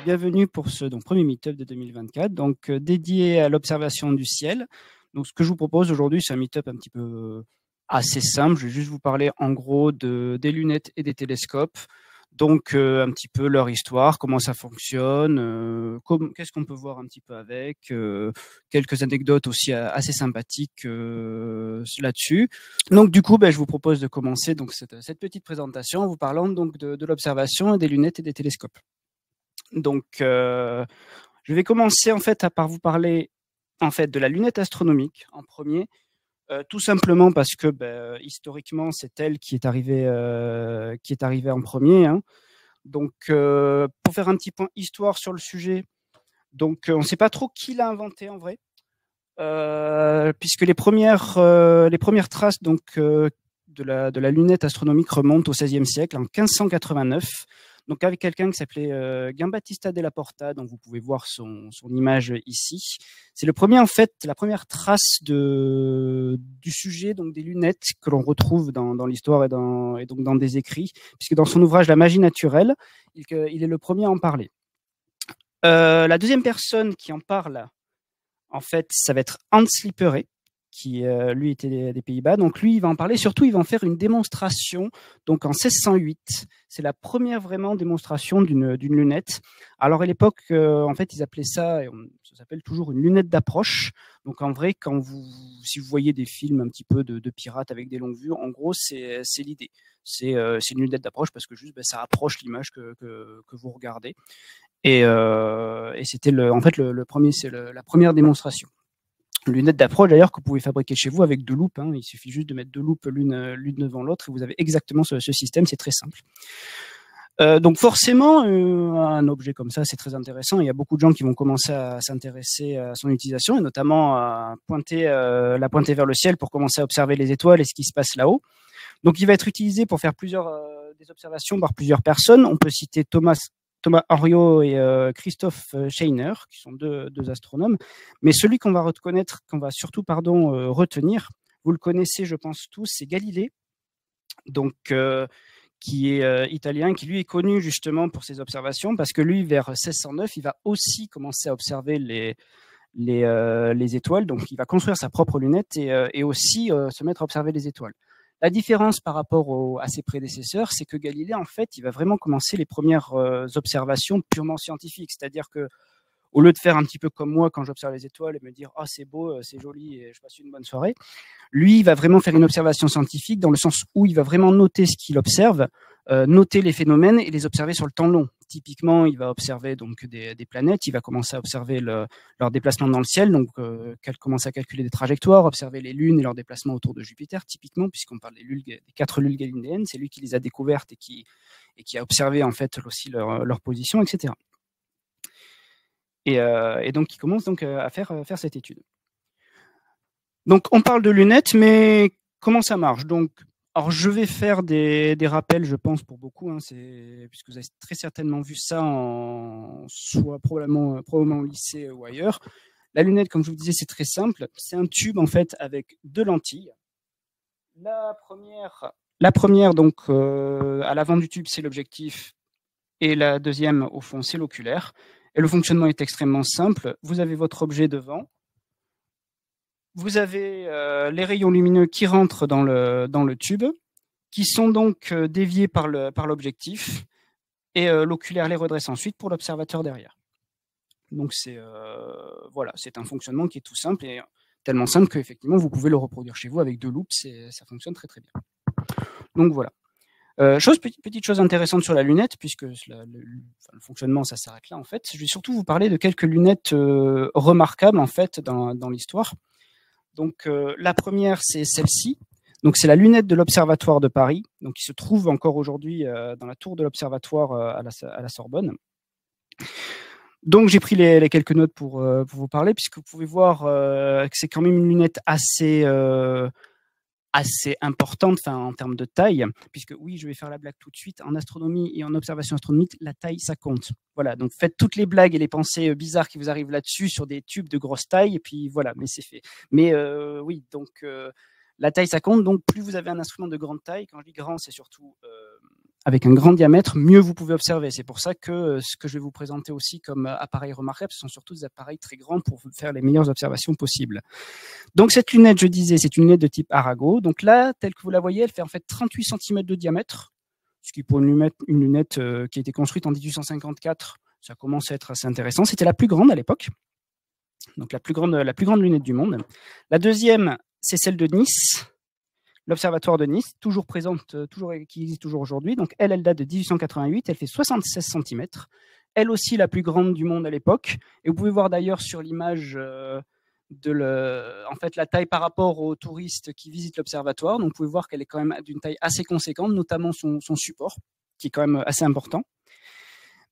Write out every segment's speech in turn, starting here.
bienvenue pour ce premier meet-up de 2024, dédié à l'observation du ciel. Donc ce que je vous propose aujourd'hui, c'est un meet-up un petit peu assez simple. Je vais juste vous parler en gros des lunettes et des télescopes. Donc un petit peu leur histoire, comment ça fonctionne, qu'est-ce qu'on peut voir un petit peu avec, quelques anecdotes aussi assez sympathiques là-dessus. Donc du coup, je vous propose de commencer donc cette petite présentation en vous parlant donc de l'observation et des lunettes et des télescopes. Donc je vais commencer en fait par vous parler en fait de la lunette astronomique en premier. Tout simplement parce que historiquement, c'est elle qui est arrivée en premier. Hein. Donc, pour faire un petit point histoire sur le sujet, donc on ne sait pas trop qui l'a inventé en vrai, puisque les premières traces donc de la lunette astronomique remontent au XVIe siècle, en 1589. Donc avec quelqu'un qui s'appelait Giambattista della Porta, dont vous pouvez voir son image ici. C'est la première trace du sujet, donc des lunettes que l'on retrouve dans l'histoire et donc dans des écrits, puisque dans son ouvrage La magie naturelle, il est le premier à en parler. La deuxième personne qui en parle, en fait, ça va être Hans Lippershey, qui lui était des Pays-Bas. Donc lui, il va en parler. Surtout, il va en faire une démonstration. Donc en 1608, c'est la première vraiment démonstration d'une lunette. Alors à l'époque, en fait, ils appelaient ça, ça s'appelle toujours une lunette d'approche. Donc en vrai, si vous voyez des films un petit peu de pirates avec des longues vues, en gros, c'est l'idée. C'est une lunette d'approche parce que juste ça approche l'image que vous regardez. Et c'était le premier, c'est la première démonstration. Lunette d'approche d'ailleurs que vous pouvez fabriquer chez vous avec deux loupes. Hein. Il suffit juste de mettre deux loupes l'une devant l'autre et vous avez exactement ce système. C'est très simple. Donc forcément, un objet comme ça, c'est très intéressant. Il y a beaucoup de gens qui vont commencer à s'intéresser à son utilisation et notamment à la pointer vers le ciel pour commencer à observer les étoiles et ce qui se passe là-haut. Donc il va être utilisé pour faire des observations par plusieurs personnes. On peut citer Thomas Henriot et Christoph Scheiner, qui sont deux astronomes. Mais celui qu'on va surtout retenir, vous le connaissez, je pense tous, c'est Galilée, donc qui est italien, qui lui est connu justement pour ses observations, parce que lui, vers 1609, il va aussi commencer à observer les étoiles. Donc, il va construire sa propre lunette et aussi se mettre à observer les étoiles. La différence par rapport à ses prédécesseurs, c'est que Galilée, en fait, il va vraiment commencer les premières observations purement scientifiques. C'est-à-dire que, au lieu de faire un petit peu comme moi quand j'observe les étoiles et me dire « Ah, c'est beau, c'est joli et je passe une bonne soirée », lui, il va vraiment faire une observation scientifique dans le sens où il va vraiment noter ce qu'il observe, noter les phénomènes et les observer sur le temps long. Typiquement, il va observer donc des planètes, il va commencer à observer leur déplacement dans le ciel, donc commencer à calculer des trajectoires, observer les lunes et leur déplacement autour de Jupiter, typiquement, puisqu'on parle des 4 lunes galiléennes, c'est lui qui les a découvertes et qui a observé en fait aussi leur position, etc. Et donc, il commence donc à faire cette étude. Donc, on parle de lunettes, mais comment ça marche? Donc, alors, je vais faire des rappels, je pense, pour beaucoup, hein, puisque vous avez très certainement vu ça soit probablement au lycée ou ailleurs. La lunette, comme je vous disais, c'est très simple. C'est un tube, en fait, avec deux lentilles. La première donc, à l'avant du tube, c'est l'objectif. Et la deuxième, au fond, c'est l'oculaire. Et le fonctionnement est extrêmement simple. Vous avez votre objet devant. Vous avez les rayons lumineux qui rentrent dans le tube, qui sont donc déviés par l'objectif, et l'oculaire les redresse ensuite pour l'observateur derrière. Donc c'est un fonctionnement qui est tout simple et tellement simple qu'effectivement vous pouvez le reproduire chez vous avec deux loupes, ça fonctionne très très bien. Donc voilà. Petite chose intéressante sur la lunette, puisque le fonctionnement ça s'arrête là en fait. Je vais surtout vous parler de quelques lunettes remarquables en fait dans l'histoire. Donc la première, c'est celle-ci. Donc c'est la lunette de l'Observatoire de Paris, donc qui se trouve encore aujourd'hui dans la tour de l'Observatoire à la Sorbonne. Donc j'ai pris les quelques notes pour vous parler, puisque vous pouvez voir que c'est quand même une lunette assez importante en termes de taille, puisque oui, je vais faire la blague tout de suite, en astronomie et en observation astronomique, la taille, ça compte. Voilà, donc faites toutes les blagues et les pensées bizarres qui vous arrivent là-dessus sur des tubes de grosse taille, et puis voilà, mais c'est fait. Mais oui, donc la taille, ça compte, donc plus vous avez un instrument de grande taille, quand je dis grand, c'est surtout avec un grand diamètre, mieux vous pouvez observer. C'est pour ça que ce que je vais vous présenter aussi comme appareils remarquables, ce sont surtout des appareils très grands pour faire les meilleures observations possibles. Donc cette lunette, je disais, c'est une lunette de type Arago. Donc là, telle que vous la voyez, elle fait en fait 38 cm de diamètre, ce qui pour une lunette qui a été construite en 1854, ça commence à être assez intéressant. C'était la plus grande à l'époque, donc la plus grande lunette du monde. La deuxième, c'est celle de Nice, l'observatoire de Nice, toujours présente, qui existe toujours aujourd'hui. Donc elle date de 1888, elle fait 76 cm. Elle aussi la plus grande du monde à l'époque. Et vous pouvez voir d'ailleurs sur l'image en fait, la taille par rapport aux touristes qui visitent l'observatoire. Donc vous pouvez voir qu'elle est quand même d'une taille assez conséquente, notamment son support, qui est quand même assez important.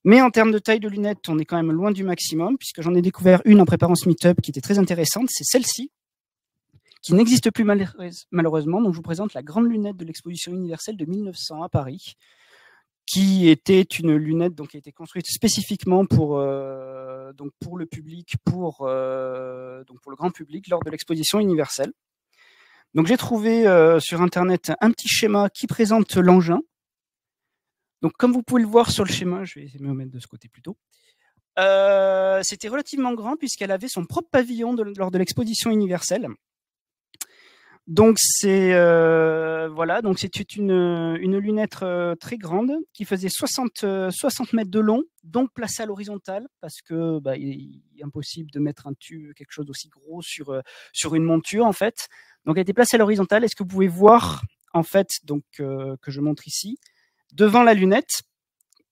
Mais en termes de taille de lunettes, on est quand même loin du maximum, puisque j'en ai découvert une en préparant ce meet-up qui était très intéressante. C'est celle-ci, qui n'existe plus malheureusement. Donc je vous présente la grande lunette de l'exposition universelle de 1900 à Paris, qui était une lunette qui a été construite spécifiquement pour le public, pour le grand public lors de l'exposition universelle. Donc j'ai trouvé sur internet un petit schéma qui présente l'engin. Donc comme vous pouvez le voir sur le schéma, je vais essayer de me mettre de ce côté plutôt. C'était relativement grand puisqu'elle avait son propre pavillon lors de l'exposition universelle. Donc c'est voilà, donc c'était une lunette très grande qui faisait 60 mètres de long, donc placée à l'horizontale parce que il est impossible de mettre quelque chose d'aussi gros sur une monture en fait. Donc elle était placée à l'horizontale. Est-ce que vous pouvez voir en fait que je montre ici devant la lunette,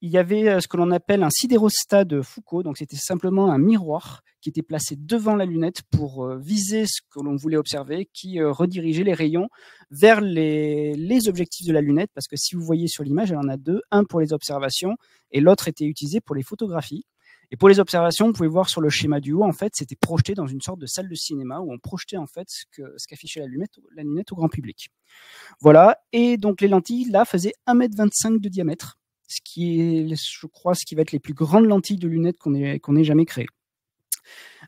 il y avait ce que l'on appelle un sidérostat de Foucault. Donc c'était simplement un miroir qui était placé devant la lunette pour viser ce que l'on voulait observer, qui redirigeait les rayons vers les objectifs de la lunette, parce que si vous voyez sur l'image, elle en a deux, un pour les observations et l'autre était utilisé pour les photographies. Et pour les observations, vous pouvez voir sur le schéma du haut, en fait, c'était projeté dans une sorte de salle de cinéma où on projetait en fait ce qu'affichait la lunette au grand public. Voilà, et donc les lentilles, là, faisaient 1,25 m de diamètre, ce qui est, je crois, ce qui va être les plus grandes lentilles de lunettes qu'on ait jamais créées.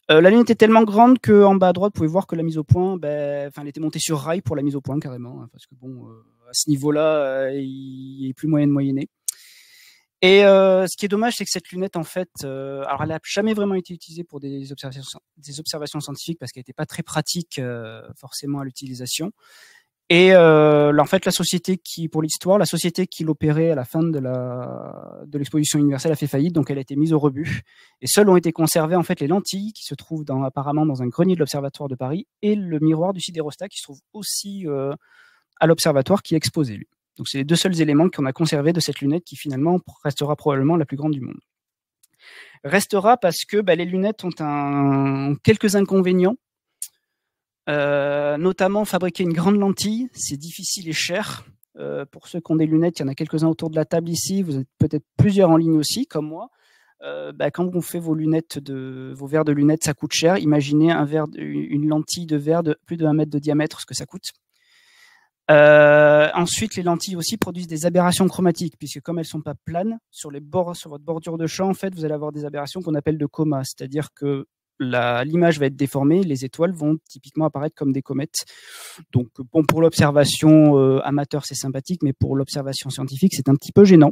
La lunette est tellement grande qu'en bas à droite, vous pouvez voir que la mise au point, elle était montée sur rail pour la mise au point carrément, hein, parce que bon, à ce niveau-là, il n'y a plus moyen de moyenner. Et ce qui est dommage, c'est que cette lunette, en fait, alors elle n'a jamais vraiment été utilisée pour des observations scientifiques parce qu'elle n'était pas très pratique forcément à l'utilisation. Et en fait, la société qui l'opérait à la fin de l'exposition universelle a fait faillite, donc elle a été mise au rebut. Et seules ont été conservées en fait les lentilles qui se trouvent apparemment dans un grenier de l'Observatoire de Paris et le miroir du sidérostat qui se trouve aussi à l'Observatoire qui est exposé lui. Donc c'est les deux seuls éléments qu'on a conservés de cette lunette qui finalement restera probablement la plus grande du monde. Restera parce que les lunettes ont quelques inconvénients. Notamment fabriquer une grande lentille, c'est difficile et cher. Pour ceux qui ont des lunettes, il y en a quelques-uns autour de la table ici. Vous êtes peut-être plusieurs en ligne aussi, comme moi. Quand on fait vos verres de lunettes, ça coûte cher. Imaginez une lentille de verre de plus de 1 mètre de diamètre, ce que ça coûte. Ensuite, les lentilles aussi produisent des aberrations chromatiques, puisque comme elles sont pas planes, sur votre bordure de champ, en fait, vous allez avoir des aberrations qu'on appelle de coma, c'est-à-dire que l'image va être déformée, les étoiles vont typiquement apparaître comme des comètes. Donc bon, pour l'observation amateur, c'est sympathique, mais pour l'observation scientifique, c'est un petit peu gênant.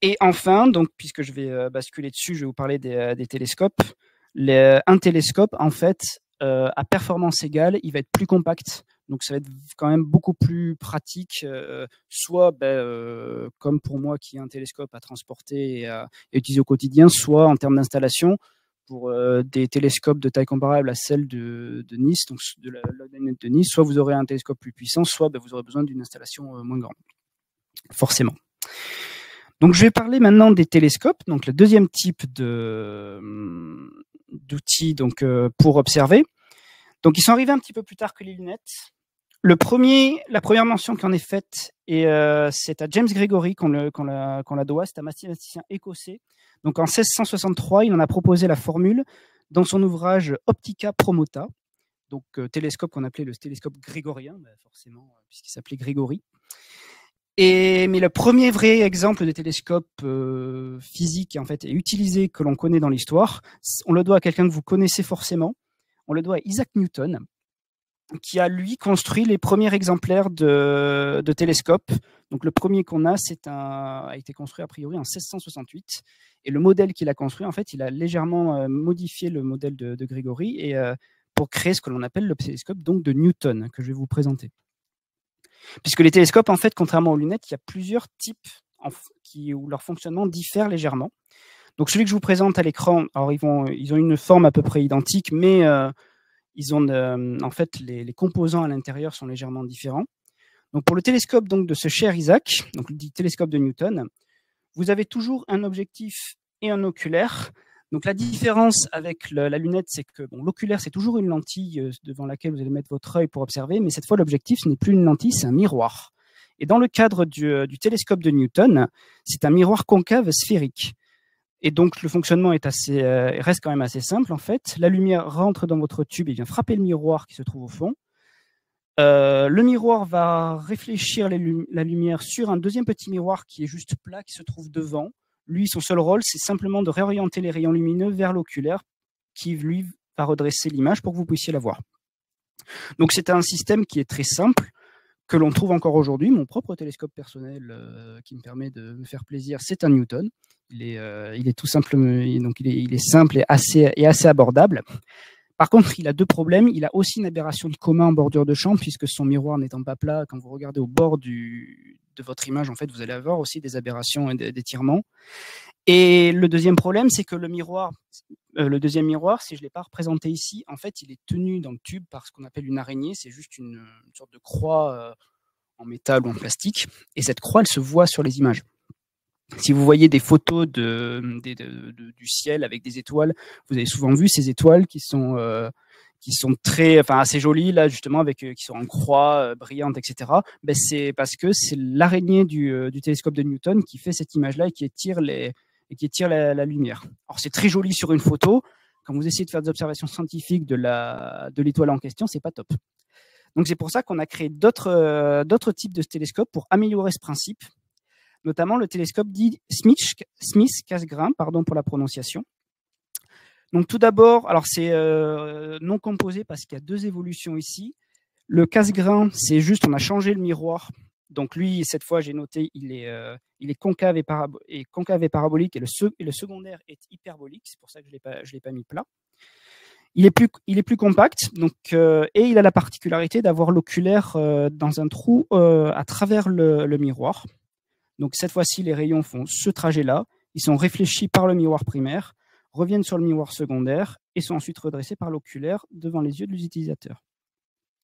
Et enfin, donc puisque je vais basculer dessus, je vais vous parler des télescopes. Un télescope, en fait, à performance égale, il va être plus compact. Donc ça va être quand même beaucoup plus pratique, soit comme pour moi qui ai un télescope à transporter et à utiliser au quotidien, soit en termes d'installation, pour des télescopes de taille comparable à celle de Nice, donc de la lunette de Nice, soit vous aurez un télescope plus puissant, soit vous aurez besoin d'une installation moins grande, forcément. Donc je vais parler maintenant des télescopes, donc le deuxième type d'outils pour observer. Donc ils sont arrivés un petit peu plus tard que les lunettes. La première mention qui en est faite, c'est à James Gregory qu'on la doit, c'est un mathématicien écossais. Donc en 1663, il en a proposé la formule dans son ouvrage Optica Promota, donc télescope qu'on appelait le télescope grégorien, forcément, puisqu'il s'appelait Grégory. Mais le premier vrai exemple de télescope physique en fait, et utilisé que l'on connaît dans l'histoire, on le doit à quelqu'un que vous connaissez forcément, on le doit à Isaac Newton. qui a lui construit les premiers exemplaires de télescopes. Donc le premier qu'on a, a été construit a priori en 1668. Et le modèle qu'il a construit, en fait, il a légèrement modifié le modèle de Grégori et pour créer ce que l'on appelle le télescope donc de Newton, que je vais vous présenter. Puisque les télescopes, en fait, contrairement aux lunettes, il y a plusieurs types où leur fonctionnement diffère légèrement. Donc celui que je vous présente à l'écran, alors ils ont une forme à peu près identique, mais ils ont en fait les composants à l'intérieur sont légèrement différents. Donc pour le télescope donc de ce cher Isaac, donc le télescope de Newton, vous avez toujours un objectif et un oculaire. Donc la différence avec la lunette, c'est que l'oculaire, c'est toujours une lentille devant laquelle vous allez mettre votre œil pour observer, mais cette fois l'objectif, ce n'est plus une lentille, c'est un miroir. Et dans le cadre du télescope de Newton, c'est un miroir concave sphérique. Et donc le fonctionnement reste quand même assez simple en fait. La lumière rentre dans votre tube et vient frapper le miroir qui se trouve au fond. Le miroir va réfléchir la lumière sur un deuxième petit miroir qui est juste plat, qui se trouve devant. Lui, son seul rôle, c'est simplement de réorienter les rayons lumineux vers l'oculaire qui, lui, va redresser l'image pour que vous puissiez la voir. Donc c'est un système qui est très simple, que l'on trouve encore aujourd'hui. Mon propre télescope personnel qui me permet de me faire plaisir, c'est un Newton. Il est tout simple, donc il est simple et assez abordable. Par contre, il a deux problèmes. Il a aussi une aberration de coma en bordure de champ, puisque son miroir n'étant pas plat, quand vous regardez au bord de votre image, en fait, vous allez avoir aussi des aberrations et d'étirements. Et le deuxième problème, c'est que le deuxième miroir, si je ne l'ai pas représenté ici, en fait, il est tenu dans le tube par ce qu'on appelle une araignée. C'est juste une sorte de croix en métal ou en plastique. Et cette croix, elle se voit sur les images. Si vous voyez des photos du ciel avec des étoiles, vous avez souvent vu ces étoiles qui sont assez jolies là justement qui sont en croix brillantes, etc. Ben, c'est parce que c'est l'araignée du télescope de Newton qui fait cette image là et qui étire la lumière. Alors c'est très joli sur une photo. Quand vous essayez de faire des observations scientifiques de l'étoile en question, c'est pas top. Donc c'est pour ça qu'on a créé d'autres types de télescopes pour améliorer ce principe, notamment le télescope dit Smith-Cassegrain, pardon pour la prononciation. Donc tout d'abord, alors c'est non composé parce qu'il y a deux évolutions ici. Le Cassegrain, c'est juste, on a changé le miroir. Donc lui, cette fois, j'ai noté, il est concave et parabolique, et le secondaire est hyperbolique. C'est pour ça que je l'ai pas mis plat. Il est plus compact, donc, et il a la particularité d'avoir l'oculaire dans un trou à travers le miroir. Donc cette fois-ci, les rayons font ce trajet-là, ils sont réfléchis par le miroir primaire, reviennent sur le miroir secondaire et sont ensuite redressés par l'oculaire devant les yeux de l'utilisateur.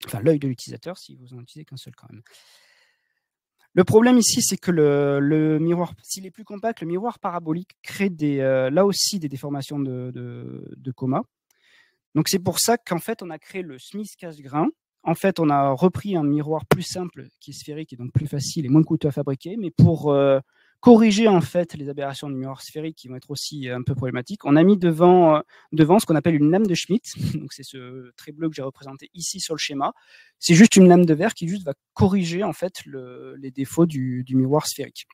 Enfin, l'œil de l'utilisateur, si vous n'en utilisez qu'un seul quand même. Le problème ici, c'est que le miroir, s'il est plus compact, le miroir parabolique crée là aussi des déformations de coma. Donc c'est pour ça qu'en fait, on a créé le Smith-Cassegrain. En fait, on a repris un miroir plus simple, qui est sphérique et donc plus facile et moins coûteux à fabriquer, mais pour corriger en fait les aberrations de miroir sphérique qui vont être aussi un peu problématiques, on a mis devant ce qu'on appelle une lame de Schmitt. Donc c'est ce trait bleu que j'ai représenté ici sur le schéma. C'est juste une lame de verre qui juste va corriger en fait les défauts du miroir sphérique.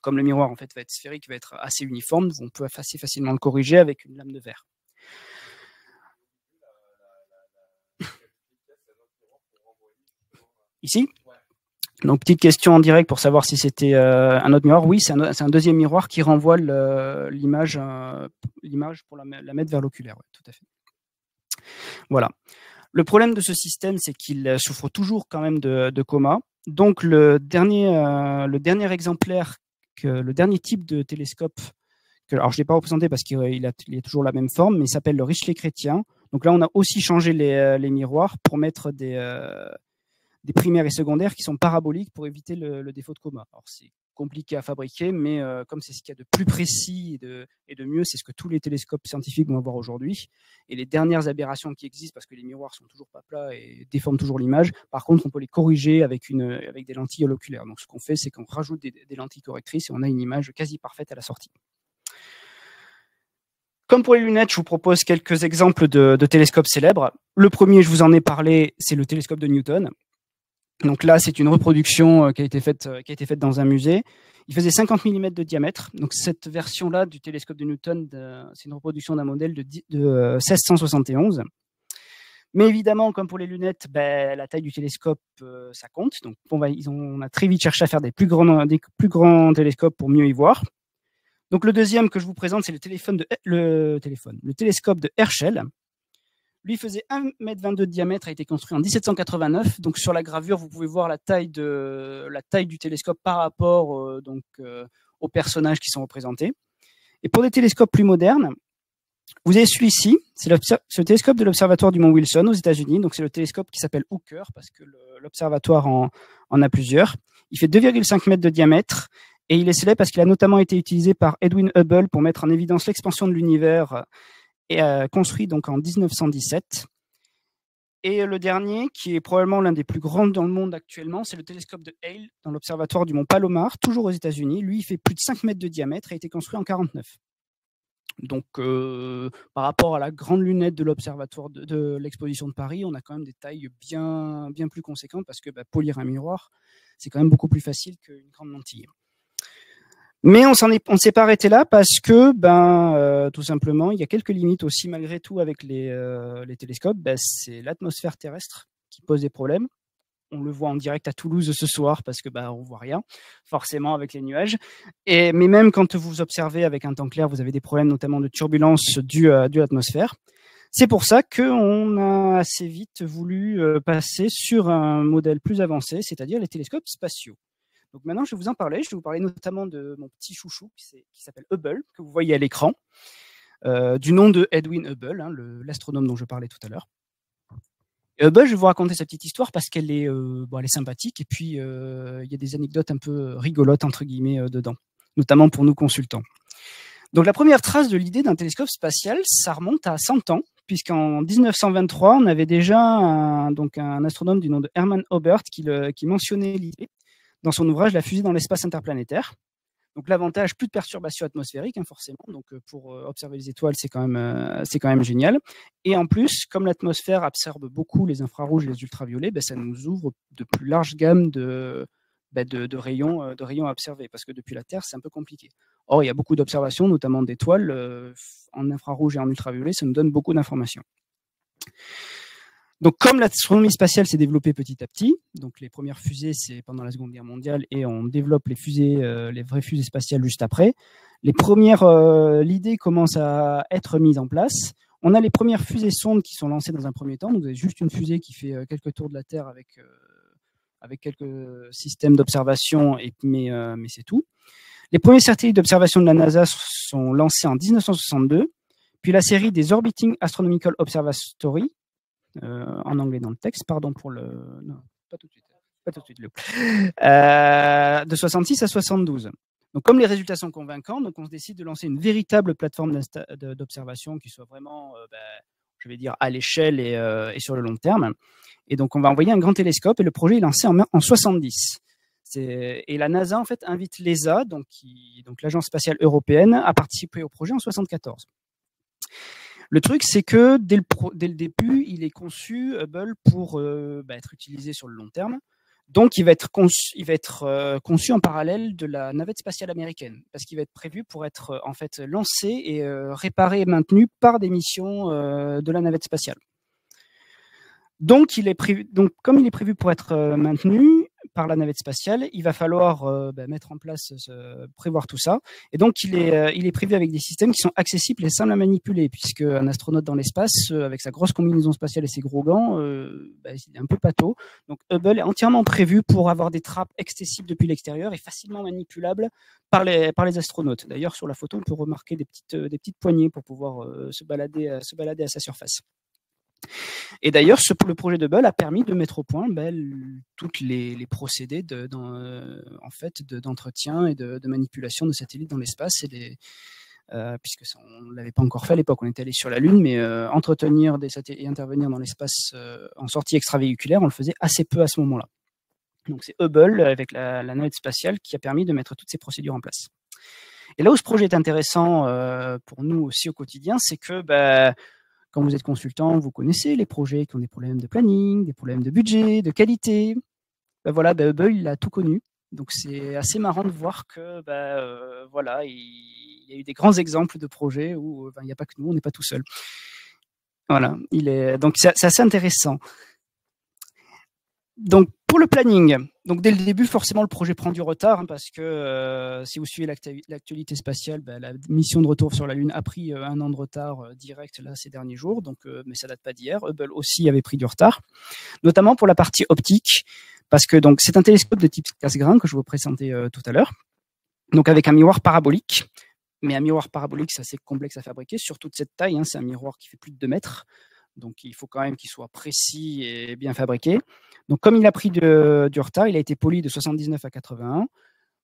Comme le miroir en fait va être sphérique, va être assez uniforme, on peut assez facilement le corriger avec une lame de verre. Ici. Donc, petite question en direct pour savoir si c'était un autre miroir. Oui, c'est un deuxième miroir qui renvoie l'image pour la mettre vers l'oculaire. Ouais, tout à fait. Voilà. Le problème de ce système, c'est qu'il souffre toujours quand même de coma. Donc, le dernier exemplaire, le dernier type de télescope, alors je ne l'ai pas représenté parce qu'il a toujours la même forme, mais il s'appelle le Richelieu chrétien. Donc là, on a aussi changé les miroirs pour mettre des primaires et secondaires qui sont paraboliques pour éviter le défaut de coma. Alors c'est compliqué à fabriquer, mais comme c'est ce qu'il y a de plus précis et de mieux, c'est ce que tous les télescopes scientifiques vont avoir aujourd'hui. Et les dernières aberrations qui existent, parce que les miroirs sont toujours pas plats et déforment toujours l'image, par contre, on peut les corriger avec des lentilles holoculaires. Donc ce qu'on fait, c'est qu'on rajoute des lentilles correctrices et on a une image quasi parfaite à la sortie. Comme pour les lunettes, je vous propose quelques exemples de télescopes célèbres. Le premier, je vous en ai parlé, c'est le télescope de Newton. Donc là, c'est une reproduction qui a été faite dans un musée. Il faisait 50 mm de diamètre. Donc cette version-là du télescope de Newton, c'est une reproduction d'un modèle de 1671. Mais évidemment, comme pour les lunettes, la taille du télescope, ça compte. Donc, on a très vite cherché à faire des plus grands télescopes pour mieux y voir. Donc, le deuxième que je vous présente, c'est le télescope de Herschel. Lui faisait 1,22 m de diamètre, a été construit en 1789. Donc, sur la gravure, vous pouvez voir la taille du télescope par rapport aux personnages qui sont représentés. Et pour des télescopes plus modernes, vous avez celui-ci, c'est le télescope de l'observatoire du Mont Wilson aux États-Unis. Donc, c'est le télescope qui s'appelle Hooker parce que l'observatoire en a plusieurs. Il fait 2,5 m de diamètre et il est célèbre parce qu'il a notamment été utilisé par Edwin Hubble pour mettre en évidence l'expansion de l'univers et construit donc en 1917. Et le dernier, qui est probablement l'un des plus grands dans le monde actuellement, c'est le télescope de Hale dans l'observatoire du Mont Palomar, toujours aux États-Unis. Lui, il fait plus de 5 mètres de diamètre et a été construit en 1949. Donc, par rapport à la grande lunette de l'observatoire de l'exposition de Paris, on a quand même des tailles bien plus conséquentes parce que polir un miroir, c'est quand même beaucoup plus facile qu'une grande lentille. Mais on ne s'est pas arrêté là parce que, tout simplement, il y a quelques limites aussi malgré tout avec les télescopes. C'est l'atmosphère terrestre qui pose des problèmes. On le voit en direct à Toulouse ce soir parce que on voit rien forcément avec les nuages. Mais même quand vous observez avec un temps clair, vous avez des problèmes notamment de turbulence due à l'atmosphère. C'est pour ça qu'on a assez vite voulu passer sur un modèle plus avancé, c'est-à-dire les télescopes spatiaux. Donc maintenant, je vais vous en parler. Je vais vous parler notamment de mon petit chouchou qui s'appelle Hubble, que vous voyez à l'écran, du nom de Edwin Hubble, l'astronome dont je parlais tout à l'heure. Hubble, je vais vous raconter sa petite histoire parce qu'elle est, elle est sympathique et puis il y a des anecdotes un peu rigolotes entre guillemets dedans, notamment pour nous consultants. Donc la première trace de l'idée d'un télescope spatial, ça remonte à 100 ans, puisqu'en 1923, on avait déjà un astronome du nom de Hermann Oberth qui mentionnait l'idée dans son ouvrage La fusée dans l'espace interplanétaire. Donc l'avantage, plus de perturbations atmosphériques, forcément. Donc pour observer les étoiles, c'est quand même génial. Et en plus, comme l'atmosphère absorbe beaucoup les infrarouges et les ultraviolets, ça nous ouvre de plus larges gammes de rayons à observer, parce que depuis la Terre, c'est un peu compliqué. Or, il y a beaucoup d'observations, notamment d'étoiles en infrarouge et en ultraviolet, ça nous donne beaucoup d'informations. Donc, comme l'astronomie spatiale s'est développée petit à petit, donc les premières fusées, c'est pendant la Seconde Guerre mondiale, et on développe les vraies fusées spatiales juste après. L'idée commence à être mise en place. On a les premières fusées sondes qui sont lancées dans un premier temps. Donc, vous avez juste une fusée qui fait quelques tours de la Terre avec quelques systèmes d'observation, mais c'est tout. Les premiers satellites d'observation de la NASA sont lancés en 1962, puis la série des Orbiting Astronomical Observatory, en anglais dans le texte, pardon pour le... Non, pas tout de suite, de 66 à 72. Donc, comme les résultats sont convaincants, donc on se décide de lancer une véritable plateforme d'observation qui soit vraiment, je vais dire, à l'échelle et sur le long terme. Et donc, on va envoyer un grand télescope et le projet est lancé en 70. Et la NASA, en fait, invite l'ESA, donc l'Agence spatiale européenne, à participer au projet en 74. Le truc, c'est que dès le début, il est conçu, Hubble, pour être utilisé sur le long terme. Donc, il va être conçu en parallèle de la navette spatiale américaine, parce qu'il va être prévu pour être en fait lancé et réparé et maintenu par des missions de la navette spatiale. Donc, comme il est prévu pour être maintenu par la navette spatiale, il va falloir mettre en place, prévoir tout ça. Et donc, il est prévu avec des systèmes qui sont accessibles et simples à manipuler, puisque un astronaute dans l'espace, avec sa grosse combinaison spatiale et ses gros gants, il est un peu pâteau. Donc, Hubble est entièrement prévu pour avoir des trappes accessibles depuis l'extérieur et facilement manipulables par les astronautes. D'ailleurs, sur la photo, on peut remarquer des petites poignées pour pouvoir se balader à sa surface. Et d'ailleurs, le projet de Hubble a permis de mettre au point tous les procédés d'entretien et de manipulation de satellites dans l'espace, puisque on ne l'avait pas encore fait à l'époque, on était allé sur la Lune, mais entretenir des satellites et intervenir dans l'espace en sortie extravéhiculaire, on le faisait assez peu à ce moment-là. Donc c'est Hubble, avec la navette spatiale, qui a permis de mettre toutes ces procédures en place. Et là où ce projet est intéressant pour nous aussi au quotidien, c'est que quand vous êtes consultant, vous connaissez les projets qui ont des problèmes de planning, des problèmes de budget, de qualité. Hubble, il a tout connu. Donc, c'est assez marrant de voir que, il y a eu des grands exemples de projets où il n'y a pas que nous, on n'est pas tout seul. Voilà, donc c'est assez intéressant. Donc pour le planning, donc dès le début, forcément, le projet prend du retard hein, parce que si vous suivez l'actualité spatiale, la mission de retour sur la Lune a pris 1 an de retard direct là ces derniers jours. Donc, mais ça date pas d'hier. Hubble aussi avait pris du retard, notamment pour la partie optique, parce que donc c'est un télescope de type Cassegrain que je vous présentais tout à l'heure. Donc avec un miroir parabolique, mais un miroir parabolique, c'est assez complexe à fabriquer, surtout de cette taille. Hein, c'est un miroir qui fait plus de 2 mètres. Donc, il faut quand même qu'il soit précis et bien fabriqué. Donc, comme il a pris du retard, il a été poli de 79 à 81.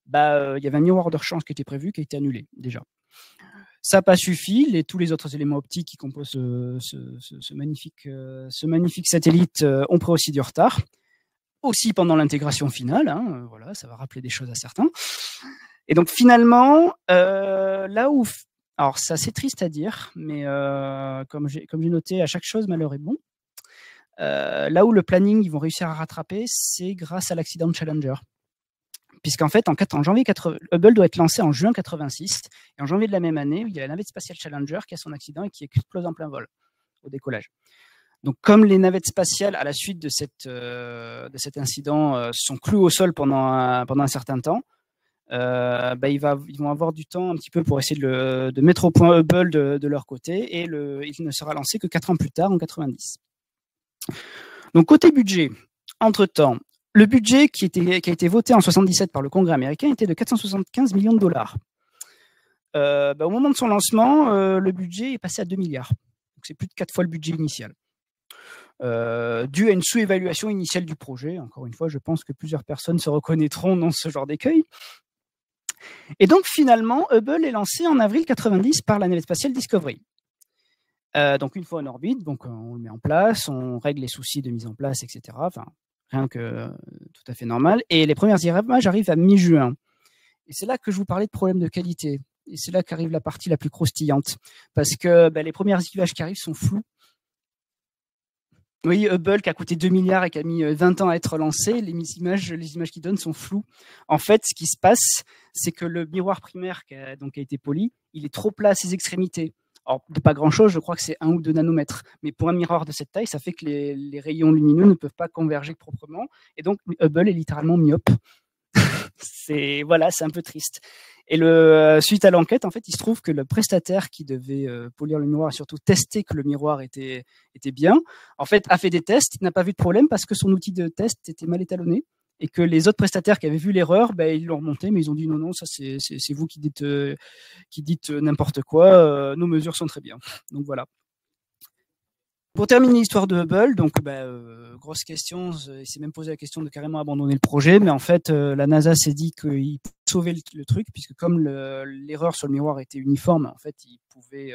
Il y avait un miroir de rechange qui était prévu, qui a été annulé déjà. Ça n'a pas suffi. Tous les autres éléments optiques qui composent ce magnifique satellite ont pris aussi du retard. Aussi pendant l'intégration finale. Hein, voilà, ça va rappeler des choses à certains. Et donc, finalement, là où... Alors, c'est assez triste à dire, mais comme j'ai noté, à chaque chose, malheur est bon. Là où le planning, ils vont réussir à rattraper, c'est grâce à l'accident de Challenger. Puisqu'en fait, en janvier 80, Hubble doit être lancé en juin 86, et en janvier de la même année, il y a la navette spatiale Challenger qui a son accident et qui explose en plein vol au décollage. Donc, comme les navettes spatiales, à la suite de cet incident, sont clouées au sol pendant un certain temps, ils vont avoir du temps un petit peu pour essayer de mettre au point Hubble de leur côté, et il ne sera lancé que 4 ans plus tard, en 90. Donc côté budget, entre-temps, le budget qui a été voté en 77 par le Congrès américain était de 475 millions de dollars. Au moment de son lancement, le budget est passé à 2 milliards. Donc c'est plus de 4 fois le budget initial. Dû à une sous-évaluation initiale du projet. Encore une fois, je pense que plusieurs personnes se reconnaîtront dans ce genre d'écueil. Et donc, finalement, Hubble est lancé en avril 90 par la navette spatiale Discovery. Donc, une fois en orbite, donc, on le met en place, on règle les soucis de mise en place, etc. Enfin, rien que tout à fait normal. Et les premières images arrivent à mi-juin. Et c'est là que je vous parlais de problèmes de qualité. Et c'est là qu'arrive la partie la plus croustillante. Parce que les premières images qui arrivent sont floues. Oui, Hubble qui a coûté 2 milliards et qui a mis 20 ans à être lancé, les images qu'il donne sont floues. En fait, ce qui se passe, c'est que le miroir primaire qui a été poli, il est trop plat à ses extrémités. Alors, de pas grand-chose, je crois que c'est 1 ou 2 nanomètres. Mais pour un miroir de cette taille, ça fait que les rayons lumineux ne peuvent pas converger proprement. Et donc, Hubble est littéralement myope. C'est un peu triste. Et suite à l'enquête, en fait, il se trouve que le prestataire qui devait polir le miroir et surtout tester que le miroir était bien, en fait, a fait des tests, il n'a pas vu de problème parce que son outil de test était mal étalonné et que les autres prestataires qui avaient vu l'erreur, ils l'ont remonté, mais ils ont dit non, ça c'est vous qui dites n'importe quoi, nos mesures sont très bien. Donc voilà. Pour terminer l'histoire de Hubble, donc grosse question, il s'est même posé la question de carrément abandonner le projet, mais en fait la NASA s'est dit qu'il pouvait sauver le truc, puisque comme l'erreur sur le miroir était uniforme, en fait il pouvait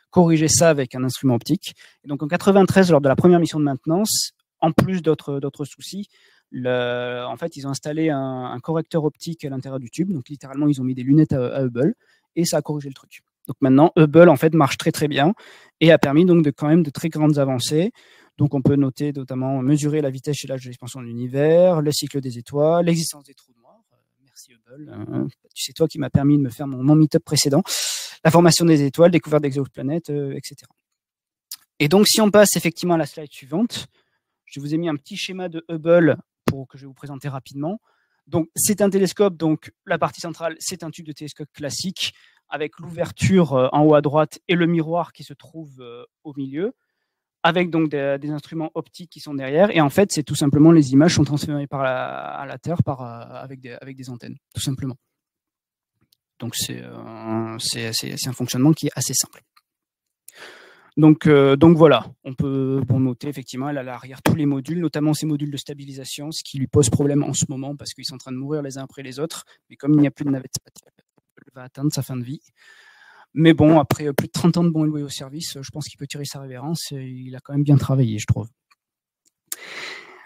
corriger ça avec un instrument optique. Et donc en 93, lors de la première mission de maintenance, en plus d'autres soucis, en fait ils ont installé un correcteur optique à l'intérieur du tube, donc littéralement ils ont mis des lunettes à Hubble, et ça a corrigé le truc. Donc maintenant, Hubble en fait marche très très bien et a permis donc quand même de très grandes avancées. Donc on peut noter notamment mesurer la vitesse et l'âge de l'expansion de l'univers, le cycle des étoiles, l'existence des trous noirs. Merci Hubble. C'est toi qui m'as permis de me faire mon meet-up précédent. La formation des étoiles, découverte d'exoplanètes, etc. Et donc si on passe effectivement à la slide suivante, je vous ai mis un petit schéma de Hubble que je vais vous présenter rapidement. Donc c'est un télescope, donc la partie centrale, c'est un tube de télescope classique avec l'ouverture en haut à droite et le miroir qui se trouve au milieu, avec donc des instruments optiques qui sont derrière. Et en fait, c'est tout simplement les images sont transférées à la Terre avec des antennes, tout simplement. Donc c'est un fonctionnement qui est assez simple. Donc voilà, on peut noter effectivement, elle a à l'arrière tous les modules, notamment ces modules de stabilisation, ce qui lui pose problème en ce moment parce qu'ils sont en train de mourir les uns après les autres. Mais comme il n'y a plus de navette spatiale, elle va atteindre sa fin de vie. Mais bon, après plus de 30 ans de bon et loyaux service, je pense qu'il peut tirer sa révérence. Et il a quand même bien travaillé, je trouve.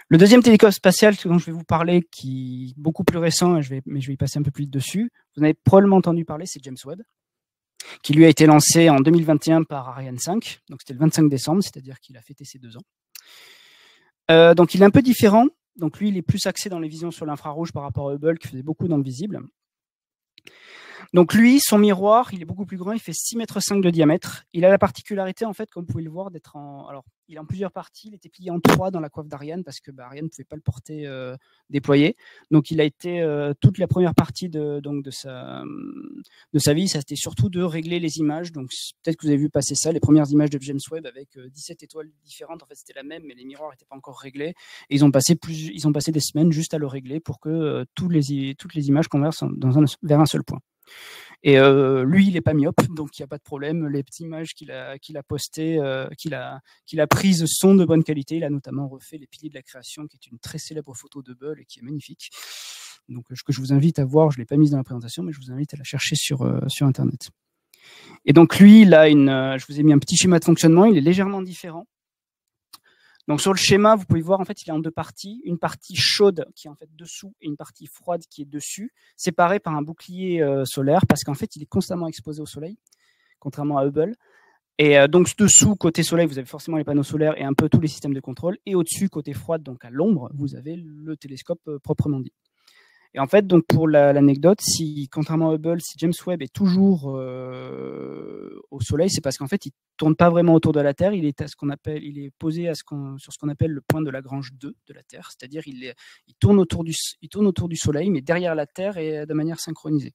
Le deuxième télescope spatial dont je vais vous parler, qui est beaucoup plus récent, mais je vais y passer un peu plus vite dessus, vous en avez probablement entendu parler, c'est James Webb, qui lui a été lancé en 2021 par Ariane 5. Donc c'était le 25 décembre, c'est-à-dire qu'il a fêté ses 2 ans. Donc il est un peu différent. Donc lui, il est plus axé dans les visions sur l'infrarouge par rapport à Hubble, qui faisait beaucoup dans le visible. Donc lui, son miroir, il est beaucoup plus grand, il fait 6,5 m de diamètre. Il a la particularité, en fait, comme vous pouvez le voir, d'être en... Alors, il est en plusieurs parties, il était plié en 3 dans la coiffe d'Ariane, parce que Ariane ne pouvait pas le porter déployé. Donc il a été, toute la première partie de sa vie, ça c'était surtout de régler les images. Donc peut-être que vous avez vu passer ça, les premières images de James Webb avec 17 étoiles différentes. En fait, c'était la même, mais les miroirs n'étaient pas encore réglés. Et ils ont passé des semaines juste à le régler pour que toutes les images convergent vers un seul point. Et lui, il n'est pas myope, donc il n'y a pas de problème. Les petites images qu'il a postées, qu'il a prises sont de bonne qualité. Il a notamment refait les piliers de la création, qui est une très célèbre photo de Hubble et qui est magnifique. Donc, que je vous invite à voir. Je ne l'ai pas mise dans la présentation, mais je vous invite à la chercher sur Internet. Et donc, lui, il a je vous ai mis un petit schéma de fonctionnement. Il est légèrement différent. Donc sur le schéma, vous pouvez voir, en fait, il est en 2 parties. Une partie chaude qui est en fait dessous et une partie froide qui est dessus, séparée par un bouclier solaire, parce qu'en fait, il est constamment exposé au soleil, contrairement à Hubble. Et donc dessous, côté soleil, vous avez forcément les panneaux solaires et un peu tous les systèmes de contrôle. Et au-dessus, côté froide, donc à l'ombre, vous avez le télescope proprement dit. Et en fait, donc pour l'anecdote, contrairement à Hubble, si James Webb est toujours au Soleil, c'est parce qu'en fait, il tourne pas vraiment autour de la Terre. Il est posé sur ce qu'on appelle le point de Lagrange 2 de la Terre, c'est-à-dire il tourne autour du Soleil, mais derrière la Terre et de manière synchronisée.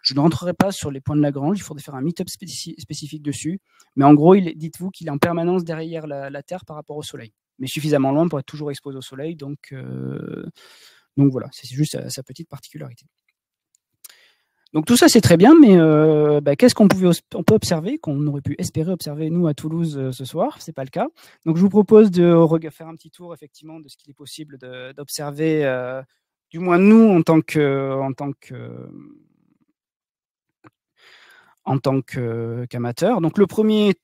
Je ne rentrerai pas sur les points de Lagrange, il faudrait faire un meet-up spécifique dessus. Mais en gros, dites-vous qu'il est en permanence derrière la Terre par rapport au Soleil, mais suffisamment loin pour être toujours exposé au Soleil. Donc voilà, c'est juste sa petite particularité. Donc tout ça c'est très bien, mais qu'est-ce qu'on peut observer, qu'on aurait pu espérer observer nous à Toulouse ce soir? C'est pas le cas. Donc je vous propose de faire un petit tour effectivement de ce qu'il est possible d'observer, du moins nous en tant qu'amateur. Donc le premier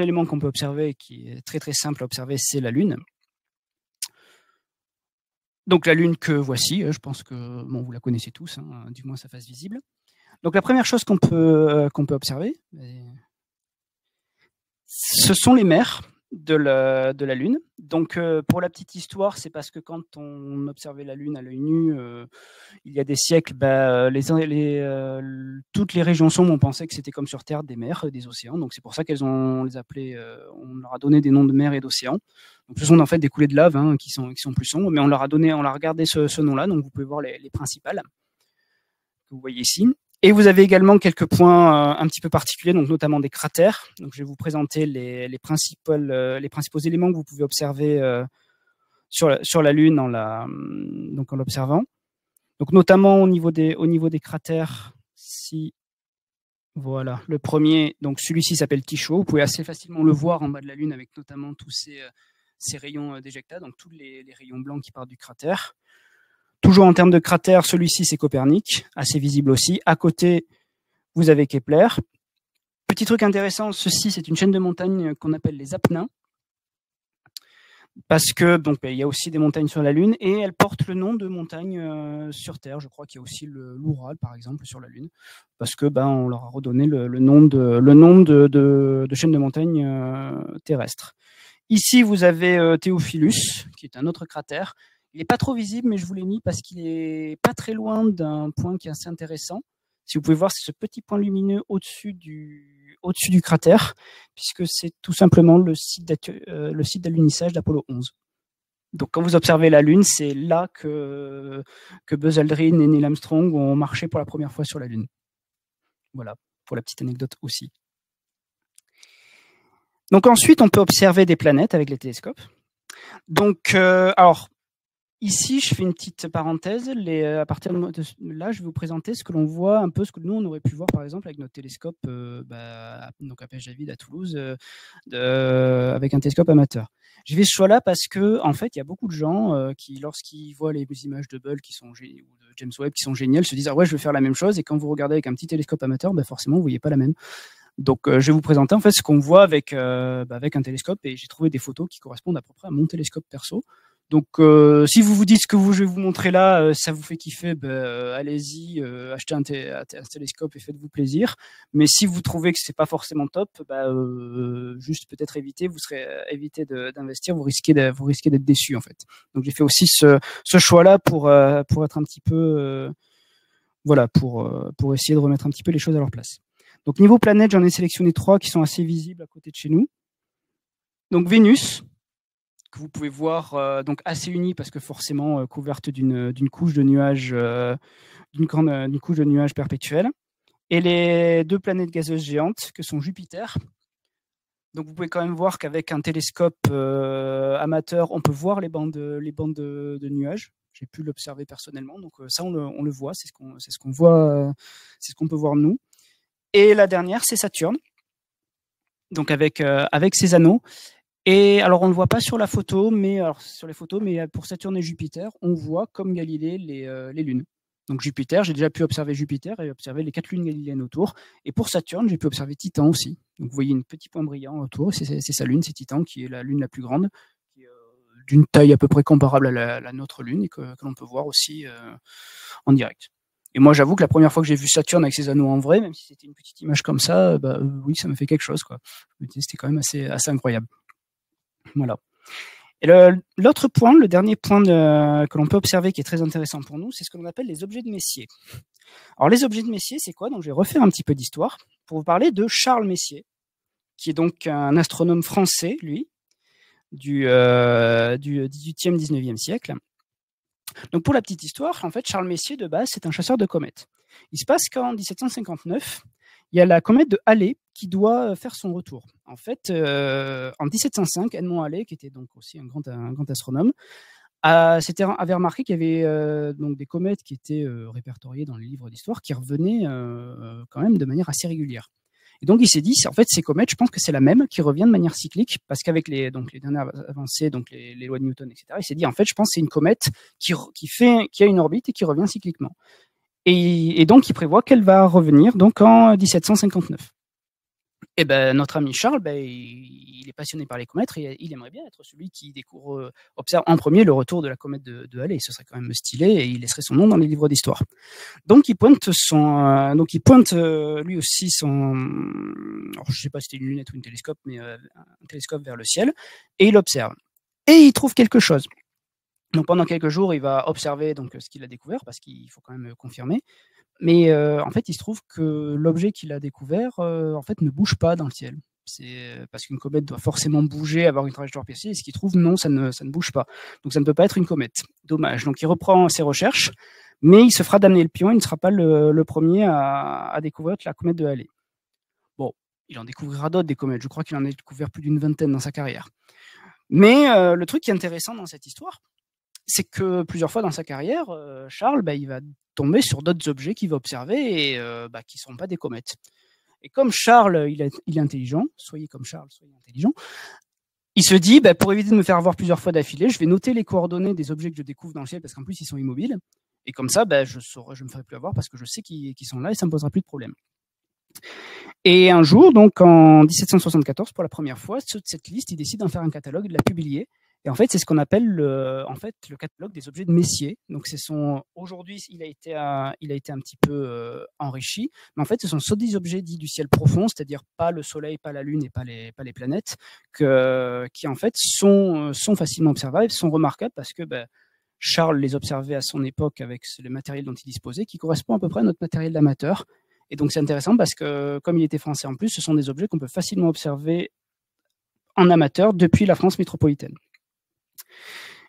élément qu'on peut observer, qui est très très simple à observer, c'est la Lune. Donc la Lune que voici, je pense que vous la connaissez tous, hein, du moins sa face visible. Donc la première chose qu'on peut observer, ce sont les mers de la Lune. Donc pour la petite histoire, c'est parce que quand on observait la Lune à l'œil nu, il y a des siècles, toutes les régions sombres, on pensait que c'était comme sur Terre, des mers, des océans. Donc c'est pour ça on leur a donné des noms de mers et d'océans. Donc ce sont en fait des coulées de lave qui sont plus sombres, mais on leur a regardé ce nom-là. Donc vous pouvez voir les principales que vous voyez ici. Et vous avez également quelques points un petit peu particuliers, donc notamment des cratères. Donc je vais vous présenter les principaux éléments que vous pouvez observer sur la Lune en l'observant. Donc notamment au niveau des cratères, voilà, le premier, donc celui-ci s'appelle Tycho. Vous pouvez assez facilement le voir en bas de la Lune avec notamment tous ces rayons d'éjecta, donc tous les rayons blancs qui partent du cratère. Toujours en termes de cratères, celui-ci c'est Copernic, assez visible aussi. À côté, vous avez Kepler. Petit truc intéressant, ceci c'est une chaîne de montagnes qu'on appelle les Apennins, parce que il y a aussi des montagnes sur la Lune et elles portent le nom de montagnes sur Terre. Je crois qu'il y a aussi l'Oural par exemple sur la Lune, parce que on leur a redonné le nom de chaîne de montagnes terrestres. Ici vous avez Théophilus, qui est un autre cratère. Il n'est pas trop visible, mais je vous l'ai mis parce qu'il n'est pas très loin d'un point qui est assez intéressant. Si vous pouvez voir, c'est ce petit point lumineux au-dessus du cratère, puisque c'est tout simplement le site d'alunissage d'Apollo 11. Donc quand vous observez la Lune, c'est là que Buzz Aldrin et Neil Armstrong ont marché pour la première fois sur la Lune. Voilà, pour la petite anecdote aussi. Donc ensuite, on peut observer des planètes avec les télescopes. Donc, alors, ici, je fais une petite parenthèse. À partir de là, je vais vous présenter ce que l'on voit, un peu ce que nous, on aurait pu voir, par exemple, avec notre télescope donc à Pêche-David, à Toulouse, avec un télescope amateur. J'ai fait ce choix-là parce que, en fait, il y a beaucoup de gens qui, lorsqu'ils voient les images de Hubble ou de James Webb qui sont géniales, se disent « Ah ouais, je veux faire la même chose ». Et quand vous regardez avec un petit télescope amateur, forcément, vous ne voyez pas la même. Donc, je vais vous présenter en fait ce qu'on voit avec un télescope, et j'ai trouvé des photos qui correspondent à peu près à mon télescope perso. Donc, si vous vous dites ce que je vais vous montrer là, ça vous fait kiffer, allez-y, achetez un télescope et faites-vous plaisir. Mais si vous trouvez que c'est pas forcément top, juste peut-être évitez d'investir, vous risquez d'être déçu en fait. Donc, j'ai fait aussi ce choix-là pour être un petit peu voilà, pour essayer de remettre un petit peu les choses à leur place. Donc niveau planète, j'en ai sélectionné 3 qui sont assez visibles à côté de chez nous. Donc Vénus, que vous pouvez voir donc assez unie parce que forcément couverte d'une couche de nuages, d'une couche de nuages perpétuels. Et les 2 planètes gazeuses géantes que sont Jupiter. Donc vous pouvez quand même voir qu'avec un télescope amateur, on peut voir les bandes de nuages. J'ai pu l'observer personnellement, donc ça on le voit, c'est ce qu'on voit, c'est ce qu'on peut voir nous. Et la dernière, c'est Saturne, donc avec ses anneaux. Et alors on ne le voit pas sur la photo, mais sur les photos, mais pour Saturne et Jupiter, on voit comme Galilée les lunes. Donc Jupiter, j'ai déjà pu observer Jupiter et observer les 4 lunes galiléennes autour. Et pour Saturne, j'ai pu observer Titan aussi. Donc vous voyez un petit point brillant autour, c'est sa lune, c'est Titan qui est la lune la plus grande, qui est d'une taille à peu près comparable à la nôtre lune et que l'on peut voir aussi en direct. Et moi, j'avoue que la première fois que j'ai vu Saturne avec ses anneaux en vrai, même si c'était une petite image comme ça, oui, ça m'a fait quelque chose, quoi. C'était quand même assez incroyable. Voilà. Et l'autre point, le dernier point que l'on peut observer qui est très intéressant pour nous, c'est ce que l'on appelle les objets de Messier. Alors les objets de Messier, c'est quoi? Donc je vais refaire un petit peu d'histoire pour vous parler de Charles Messier, qui est donc un astronome français, lui, du 18e, 19e siècle. Donc pour la petite histoire, en fait, Charles Messier, de base, c'est un chasseur de comètes. Il se passe qu'en 1759, il y a la comète de Halley qui doit faire son retour. En fait, en 1705, Edmond Halley, qui était donc aussi un grand astronome, avait remarqué qu'il y avait donc des comètes qui étaient répertoriées dans les livres d'histoire qui revenaient quand même de manière assez régulière. Et donc il s'est dit, en fait, ces comètes, je pense que c'est la même qui revient de manière cyclique, parce qu'avec les dernières avancées, donc les lois de Newton, etc., il s'est dit, en fait, je pense que c'est une comète qui a une orbite et qui revient cycliquement. Et donc il prévoit qu'elle va revenir donc en 1759. Et notre ami Charles, il est passionné par les comètes et il aimerait bien être celui qui observe en premier le retour de la comète de Halley. Ce serait quand même stylé et il laisserait son nom dans les livres d'histoire. Donc il pointe lui aussi son, alors, je sais pas si c'était une lunette ou un télescope, mais un télescope vers le ciel et il observe. Et il trouve quelque chose. Donc pendant quelques jours, il va observer donc ce qu'il a découvert parce qu'il faut quand même confirmer. Mais en fait, il se trouve que l'objet qu'il a découvert, en fait, ne bouge pas dans le ciel. C'est parce qu'une comète doit forcément bouger, avoir une trajectoire précise. Et ce qu'il trouve, non, ça ne bouge pas. Donc ça ne peut pas être une comète. Dommage. Donc il reprend ses recherches, mais il se fera damner le pion. Il ne sera pas le premier à découvrir la comète de Halley. Bon, il en découvrira d'autres des comètes. Je crois qu'il en a découvert plus d'une vingtaine dans sa carrière. Mais le truc qui est intéressant dans cette histoire, c'est que plusieurs fois dans sa carrière, Charles, il va tomber sur d'autres objets qu'il va observer et qui ne seront pas des comètes. Et comme Charles, il est intelligent, soyez comme Charles, soyez intelligent, il se dit, pour éviter de me faire avoir plusieurs fois d'affilée, je vais noter les coordonnées des objets que je découvre dans le ciel parce qu'en plus, ils sont immobiles. Et comme ça, je ne me ferai plus avoir parce que je sais qu'ils sont là et ça ne me posera plus de problème. Et un jour, donc en 1774, pour la première fois, cette liste, il décide d'en faire un catalogue et de la publier. Et en fait, c'est ce qu'on appelle le catalogue des objets de Messier. Donc, aujourd'hui, il a été un petit peu enrichi, mais en fait, ce sont 110 objets dits du ciel profond, c'est-à-dire pas le Soleil, pas la Lune et pas les planètes, qui en fait sont facilement observables, sont remarquables parce que Charles les observait à son époque avec le matériel dont il disposait, qui correspond à peu près à notre matériel d'amateur. Et donc, c'est intéressant parce que, comme il était français en plus, ce sont des objets qu'on peut facilement observer en amateur depuis la France métropolitaine.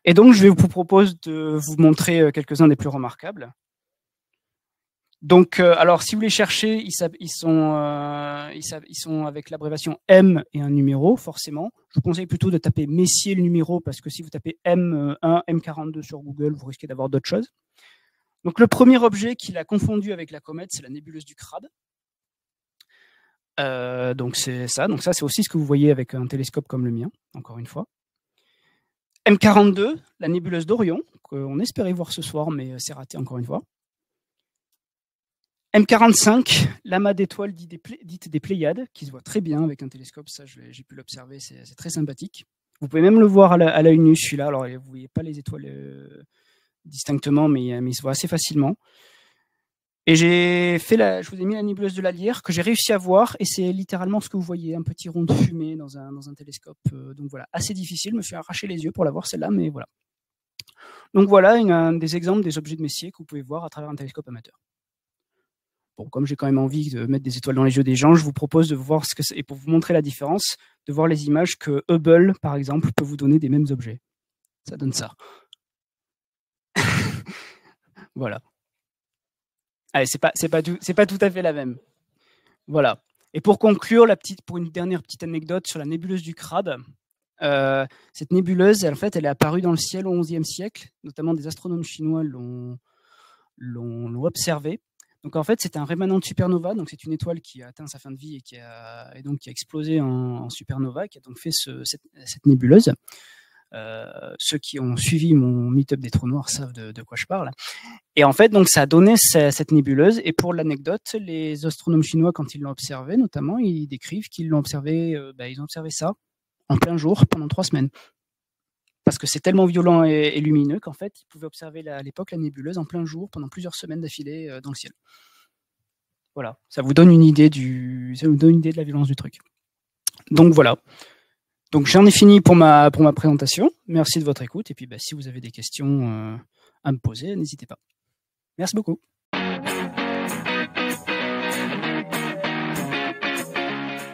Et donc, je vous propose de vous montrer quelques-uns des plus remarquables. Donc, alors, si vous les cherchez, ils sont avec l'abréviation M et un numéro, forcément. Je vous conseille plutôt de taper Messier le numéro, parce que si vous tapez M1, M42 sur Google, vous risquez d'avoir d'autres choses. Donc, le premier objet qu'il a confondu avec la comète, c'est la nébuleuse du Crabe. Donc, c'est ça. Donc, ça, c'est aussi ce que vous voyez avec un télescope comme le mien, encore une fois. M42, la nébuleuse d'Orion, qu'on espérait voir ce soir, mais c'est raté encore une fois. M45, l'amas d'étoiles dites des Pléiades, qui se voit très bien avec un télescope, ça j'ai pu l'observer, c'est très sympathique. Vous pouvez même le voir à l'œil nu, celui-là, alors vous ne voyez pas les étoiles distinctement, mais il se voit assez facilement. Et je vous ai mis la nébuleuse de la Lyre, que j'ai réussi à voir, et c'est littéralement ce que vous voyez, un petit rond de fumée dans un télescope. Donc voilà, assez difficile, je me suis arraché les yeux pour la voir celle-là, mais voilà. Donc voilà des exemples des objets de Messier que vous pouvez voir à travers un télescope amateur. bon, comme j'ai quand même envie de mettre des étoiles dans les yeux des gens, je vous propose de voir ce que c'est, et pour vous montrer la différence, de voir les images que Hubble, par exemple, peut vous donner des mêmes objets. Ça donne ça. Voilà. Allez, c'est pas tout à fait la même. Voilà. Et pour conclure, pour une dernière petite anecdote sur la nébuleuse du Crabe, cette nébuleuse, en fait, elle est apparue dans le ciel au XIe siècle, notamment des astronomes chinois l'ont observée. Donc en fait, c'est un rémanent de supernova, donc c'est une étoile qui a atteint sa fin de vie et qui a explosé en supernova, qui a donc fait cette nébuleuse. Ceux qui ont suivi mon meet-up des trous noirs savent de quoi je parle. Et en fait, donc ça a donné cette nébuleuse. Et pour l'anecdote, les astronomes chinois, quand ils l'ont observé, notamment, ils décrivent qu'ils l'ont observé, ils ont observé ça en plein jour pendant 3 semaines. Parce que c'est tellement violent et lumineux qu'en fait, ils pouvaient observer à l'époque la nébuleuse en plein jour pendant plusieurs semaines d'affilée dans le ciel. Voilà, ça vous donne une idée de la violence du truc. Donc voilà. Donc j'en ai fini pour ma présentation. Merci de votre écoute. Et puis si vous avez des questions à me poser, n'hésitez pas. Merci beaucoup.